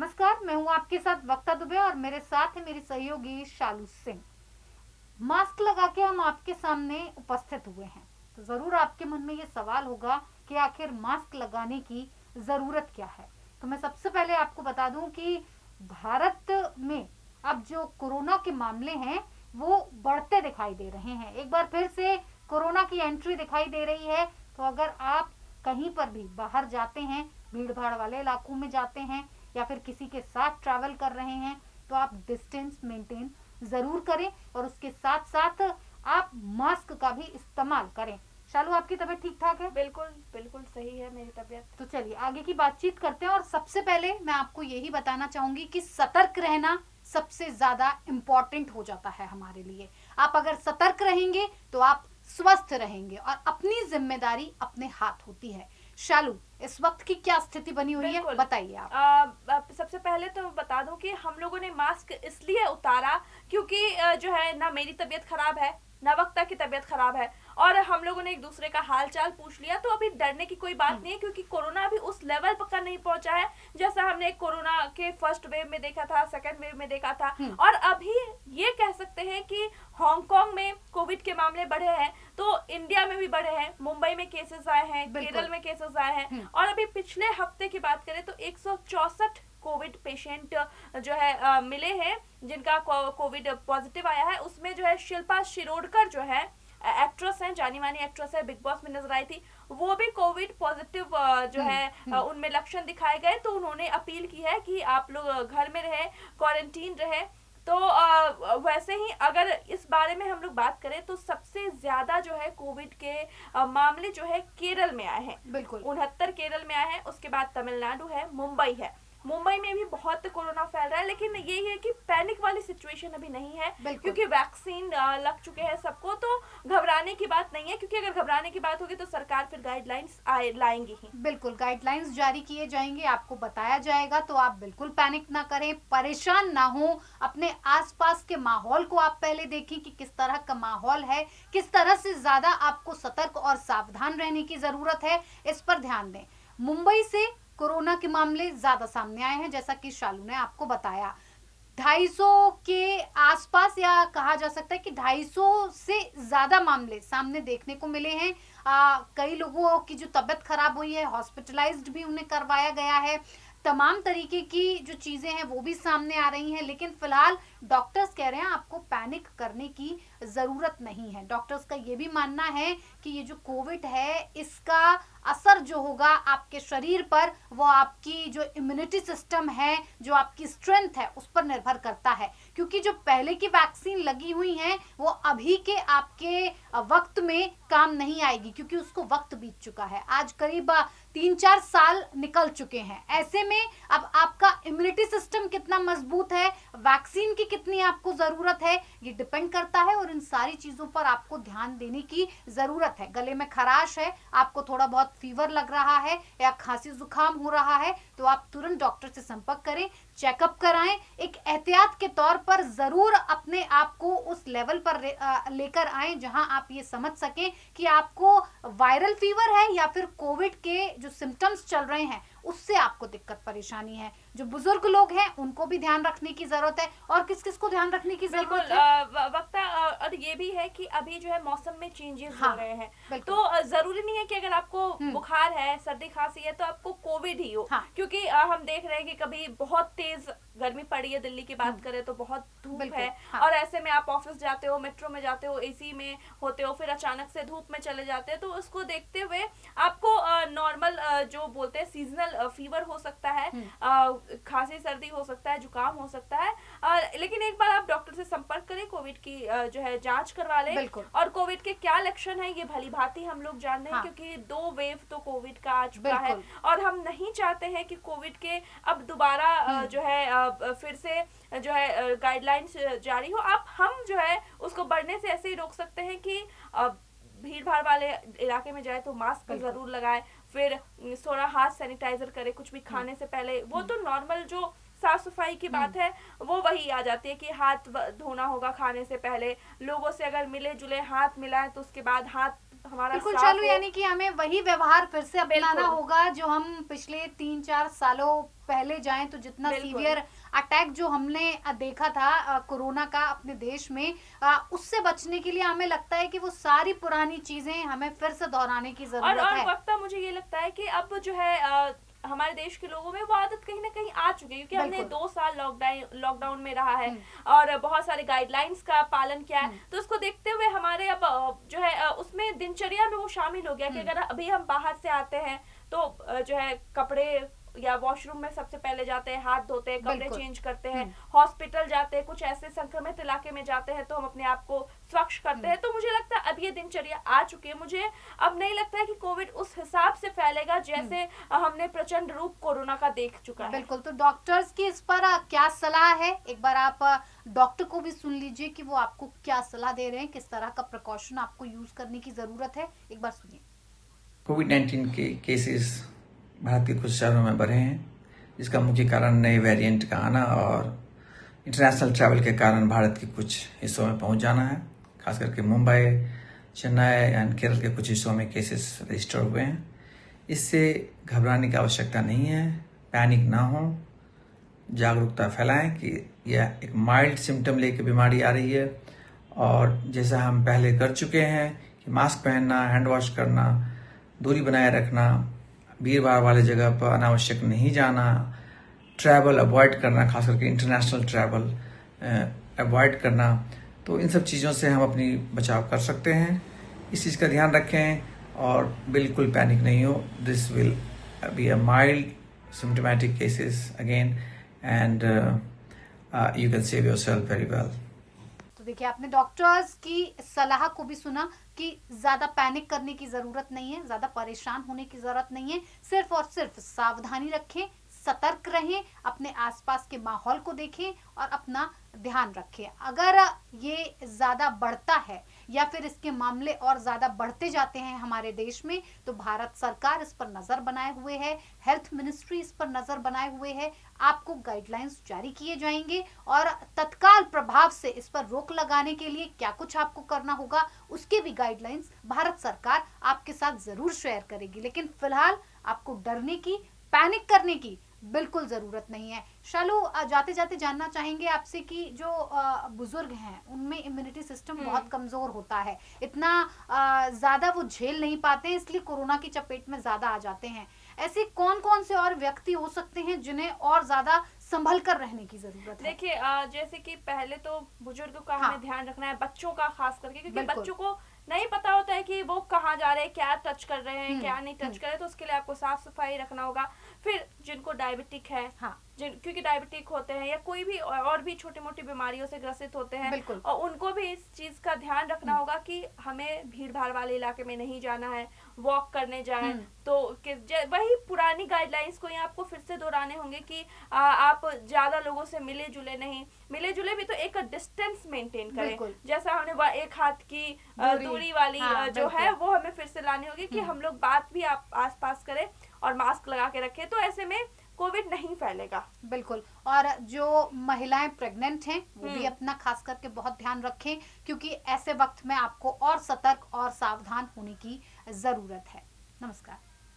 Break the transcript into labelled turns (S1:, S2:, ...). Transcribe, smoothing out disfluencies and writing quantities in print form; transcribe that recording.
S1: नमस्कार, मैं हूं आपके साथ वक्ता दुबे और मेरे साथ है मेरी सहयोगी शालू सिंह। मास्क लगा के हम आपके सामने उपस्थित हुए हैं, तो जरूर आपके मन में ये सवाल होगा कि आखिर मास्क लगाने की जरूरत क्या है। तो मैं सबसे पहले आपको बता दूं कि भारत में अब जो कोरोना के मामले हैं वो बढ़ते दिखाई दे रहे हैं। एक बार फिर से कोरोना की एंट्री दिखाई दे रही है। तो अगर आप कहीं पर भी बाहर जाते हैं, भीड़ भाड़ वाले इलाकों में जाते हैं या फिर किसी के साथ ट्रैवल कर रहे हैं, तो आप डिस्टेंस मेंटेन जरूर करें और उसके साथ साथ आप मास्क का भी इस्तेमाल करें। शालू, आपकी तबीयत ठीक ठाक है?
S2: बिल्कुल बिल्कुल सही है मेरी तबीयत।
S1: तो चलिए आगे की बातचीत करते हैं। और सबसे पहले मैं आपको यही बताना चाहूंगी कि सतर्क रहना सबसे ज्यादा इम्पोर्टेंट हो जाता है हमारे लिए। आप अगर सतर्क रहेंगे तो आप स्वस्थ रहेंगे और अपनी जिम्मेदारी अपने हाथ होती है। शालू, इस वक्त की क्या स्थिति बनी हुई है,
S2: बिल्कुल।
S1: बताइए आप।
S2: सबसे पहले तो बता दूं कि हम लोगों ने मास्क इसलिए उतारा क्योंकि जो है ना मेरी तबीयत खराब है ना वक्ता की तबीयत खराब है, और हम लोगों ने एक दूसरे का हाल चाल पूछ लिया। तो अभी डरने की कोई बात नहीं है क्योंकि कोरोना अभी उस लेवल पर नहीं पहुंचा है जैसा हमने कोरोना के फर्स्ट वेव में देखा था, सेकंड वेव में देखा था। और अभी ये कह सकते हैं कि हांगकांग में कोविड के मामले बढ़े हैं तो इंडिया में भी बढ़े हैं। मुंबई में केसेस आए हैं, केरल में केसेस आए हैं, और अभी पिछले हफ्ते की बात करें तो 164 कोविड पेशेंट जो है मिले हैं जिनका कोविड पॉजिटिव आया है। उसमें जो है शिल्पा शिरोडकर जो है एक्ट्रेस है, जानी मानी एक्ट्रेस है, बिग बॉस में नजर आई थी, वो भी कोविड पॉजिटिव जो है उनमें लक्षण दिखाए गए। तो उन्होंने अपील की है कि आप लोग घर में रहे, क्वारंटीन रहे। तो वैसे ही अगर इस बारे में हम लोग बात करें तो सबसे ज्यादा जो है कोविड के मामले जो है केरल में आए हैं।
S1: बिल्कुल
S2: 69 केरल में आए हैं। उसके बाद तमिलनाडु है, मुंबई है। मुंबई में भी बहुत कोरोना फैल रहा है, लेकिन यही है कि पैनिक वाली सिचुएशन अभी नहीं है क्योंकि वैक्सीन लग चुके हैं सबको। तो घबराने की बात नहीं है, क्योंकि अगर घबराने की बात होगी तो सरकार फिर गाइडलाइंस लाएंगी ही।
S1: बिल्कुल गाइडलाइंस जारी किए जाएंगे, आपको बताया जाएगा, तो आप बिल्कुल पैनिक ना करें, परेशान ना हो। अपने आसपास के माहौल को आप पहले देखें कि किस तरह का माहौल है, किस तरह से ज्यादा आपको सतर्क और सावधान रहने की जरूरत है, इस पर ध्यान दें। मुंबई से कोरोना के मामले ज्यादा सामने आए हैं, जैसा कि शालू ने आपको बताया। 250 के आसपास, या कहा जा सकता है कि 250 से ज्यादा मामले सामने देखने को मिले हैं। कई लोगों की जो तबीयत खराब हुई है, हॉस्पिटलाइज्ड भी उन्हें करवाया गया है। तमाम तरीके की जो चीजें हैं वो भी सामने आ रही हैं, लेकिन फिलहाल डॉक्टर्स कह रहे हैं आपको पैनिक करने की जरूरत नहीं है। डॉक्टर्स का ये भी मानना है कि ये जो कोविड है इसका असर जो होगा आपके शरीर पर, वो आपकी जो इम्यूनिटी सिस्टम है, जो आपकी स्ट्रेंथ है, उस पर निर्भर करता है। क्योंकि जो पहले की वैक्सीन लगी हुई है वो अभी के आपके वक्त में काम नहीं आएगी, क्योंकि उसको वक्त बीत चुका है। आज करीब 3-4 साल निकल चुके हैं। ऐसे में अब आपका इम्यूनिटी सिस्टम कितना मजबूत है, वैक्सीन की कितनी आपको जरूरत है, ये डिपेंड करता है। और इन सारी चीजों पर आपको ध्यान देने की जरूरत है। गले में खराश है, आपको थोड़ा बहुत फीवर लग रहा है या खांसी जुकाम हो रहा है, तो आप तुरंत डॉक्टर से संपर्क करें, चेकअप कराएं। एक एहतियात के तौर पर जरूर अपने आप को उस लेवल पर लेकर आएं जहां आप ये समझ सकें कि आपको वायरल फीवर है या फिर कोविड के जो सिम्टम्स चल रहे हैं उससे आपको दिक्कत परेशानी है। जो बुजुर्ग लोग हैं उनको भी ध्यान रखने की जरूरत है। और किस किस को ध्यान रखने की जरूरत है?
S2: वक्ता, और ये भी है कि अभी जो है मौसम में चेंजेस हो रहे हैं, तो जरूरी नहीं है कि अगर आपको बुखार है, सर्दी खांसी है तो आपको कोविड ही हो। क्योंकि हम देख रहे हैं कि कभी बहुत तेज गर्मी पड़ी है, दिल्ली की बात करें तो बहुत धूप है, और ऐसे में आप ऑफिस जाते हो, मेट्रो में जाते हो, एसी में होते हो, फिर अचानक से धूप में चले जाते हैं, तो उसको देखते हुए आपको नॉर्मल जो बोलते हैं सीजनल फीवर हो सकता है, खांसी सर्दी हो सकता है, जुकाम हो सकता है। लेकिन एक बार आप डॉक्टर से संपर्क करें, कोविड की जो है जांच करवा लें, और कोविड के क्या लक्षण है ये भली भांति हम लोग जान रहे हैं, क्योंकि 2 वेव तो कोविड का आ चुका है, और हम नहीं चाहते हैं कि कोविड के अब दोबारा जो है फिर से जो है गाइडलाइंस जारी हो। आप हम जो है उसको बढ़ने से ऐसे ही रोक सकते हैं कि भीड़ भाड़ वाले इलाके में जाए तो मास्क जरूर लगाए, फिर थोड़ा हाथ सैनिटाइजर करे कुछ भी खाने से पहले। वो तो नॉर्मल जो साफ सफाई की बात है वो वही आ जाती है कि हाथ धोना होगा खाने से पहले, लोगों से अगर मिले जुले हाथ मिलाएं तो उसके बाद हाथ हमारा
S1: बिल्कुल
S2: स्टाफ
S1: चालू,
S2: हो।
S1: यानी कि हमें वही व्यवहार फिर से अपनाना होगा जो हम पिछले 3-4 सालों पहले जाएं तो जितना सीवियर अटैक जो हमने देखा था कोरोना का अपने देश में, उससे बचने के लिए हमें लगता है कि वो सारी पुरानी चीजें हमें फिर से दोहराने की जरूरत है।
S2: और वक्ता मुझे ये लगता है कि अब जो है हमारे देश के लोगों में वो आदत कहीं ना कहीं आ चुकी है, क्योंकि हमने 2 साल लॉकडाउन में रहा है और बहुत सारे गाइडलाइंस का पालन किया है। तो उसको देखते हुए हमारे अब जो है उसमें दिनचर्या में वो शामिल हो गया कि अगर अभी हम बाहर से आते हैं तो जो है कपड़े या वॉशरूम में सबसे पहले जाते हैं, हाथ धोते हैं, कपड़े चेंज करते हैं, हॉस्पिटल जाते हैं, कुछ ऐसे संक्रमित इलाके में जाते हैं तो हम अपने आप को स्वच्छ करते हैं। तो मुझे लगता है अब ये दिनचर्या आ चुकी है। मुझे अब नहीं लगता है कि कोविड उस हिसाब से फैलेगा जैसे हमने प्रचंड रूप कोरोना का देख चुका है।
S1: बिल्कुल। तो डॉक्टर्स की इस पर क्या सलाह है, एक बार आप डॉक्टर को भी सुन लीजिए कि वो आपको क्या सलाह दे रहे हैं, किस तरह का प्रिकॉशन आपको यूज करने की जरूरत है, एक बार सुनिए।
S3: कोविड-19 के केसेस भारत के कुछ शहरों में बढ़े हैं, जिसका मुख्य कारण नए वेरिएंट का आना और इंटरनेशनल ट्रैवल के कारण भारत के कुछ हिस्सों में पहुंच जाना है। खास करके मुंबई, चेन्नई एंड केरल के कुछ हिस्सों में केसेस रजिस्टर हुए हैं। इससे घबराने की आवश्यकता नहीं है, पैनिक ना हो, जागरूकता फैलाएं कि यह एक माइल्ड सिम्टम लेके बीमारी आ रही है और जैसा हम पहले कर चुके हैं कि मास्क पहनना, हैंड वॉश करना, दूरी बनाए रखना, भीड़ भाड़ वाले जगह पर अनावश्यक नहीं जाना, ट्रैवल अवॉइड करना, खास करके इंटरनेशनल ट्रैवल अवॉइड करना, तो इन सब चीज़ों से हम अपनी बचाव कर सकते हैं। इस चीज़ का ध्यान रखें और बिल्कुल पैनिक नहीं हो। This will be a mild symptomatic cases again and you can save yourself very well.
S1: तो देखिए, आपने डॉक्टर्स की सलाह को भी सुना कि ज्यादा पैनिक करने की जरूरत नहीं है, ज्यादा परेशान होने की जरूरत नहीं है, सिर्फ और सिर्फ सावधानी रखें, सतर्क रहें, अपने आसपास के माहौल को देखें और अपना ध्यान रखें। अगर ये ज्यादा बढ़ता है या फिर इसके मामले और ज्यादा बढ़ते जाते हैं हमारे देश में, तो भारत सरकार इस पर नजर बनाए हुए है, हेल्थ मिनिस्ट्री इस पर नजर बनाए हुए है। आपको गाइडलाइंस जारी किए जाएंगे और तत्काल प्रभाव से इस पर रोक लगाने के लिए क्या कुछ आपको करना होगा, उसके भी गाइडलाइंस भारत सरकार आपके साथ जरूर शेयर करेगी। लेकिन फिलहाल आपको डरने की, पैनिक करने की बिल्कुल जरूरत नहीं है। शालू, जाते जाते जानना चाहेंगे आपसे कि जो बुजुर्ग हैं उनमें इम्यूनिटी सिस्टम बहुत कमजोर होता है, इतना ज्यादा वो झेल नहीं पाते हैं, इसलिए कोरोना की चपेट में ज्यादा आ जाते हैं। ऐसे कौन कौन से और व्यक्ति हो सकते हैं जिन्हें और ज्यादा संभल कर रहने की जरूरत है?
S2: देखिए, जैसे कि पहले तो बुजुर्गों का हमें ध्यान रखना है, बच्चों का खास करके, क्योंकि बच्चों को नहीं पता होता है कि वो कहाँ जा रहे हैं, क्या टच कर रहे हैं, क्या नहीं टच कर रहे, तो उसके लिए आपको साफ सफाई रखना होगा। फिर जिनको डायबिटिक है, क्योंकि डायबिटिक होते हैं या कोई भी और भी छोटी मोटी बीमारियों से ग्रसित होते हैं, और उनको भी इस चीज का ध्यान रखना होगा कि हमें भीड़ भाड़ वाले इलाके में नहीं जाना है, वॉक करने जाएं। तो वही पुरानी गाइडलाइंस को यहाँ आपको फिर से दोहराने होंगे कि आप ज्यादा लोगों से मिले जुले नहीं, मिले जुले भी तो एक डिस्टेंस मेंटेन करें, जैसा हमने एक हाथ की दूरी वाली जो है वो हमें फिर से लानी होगी कि हम लोग बात भी आप आसपास करें और मास्क लगा के रखें, तो ऐसे में कोविड नहीं फैलेगा।
S1: बिल्कुल। और जो महिलाएं प्रेग्नेंट हैं वो भी अपना खास करके बहुत ध्यान रखें, क्योंकि ऐसे वक्त में आपको और सतर्क और सावधान होने की जरूरत है। नमस्कार।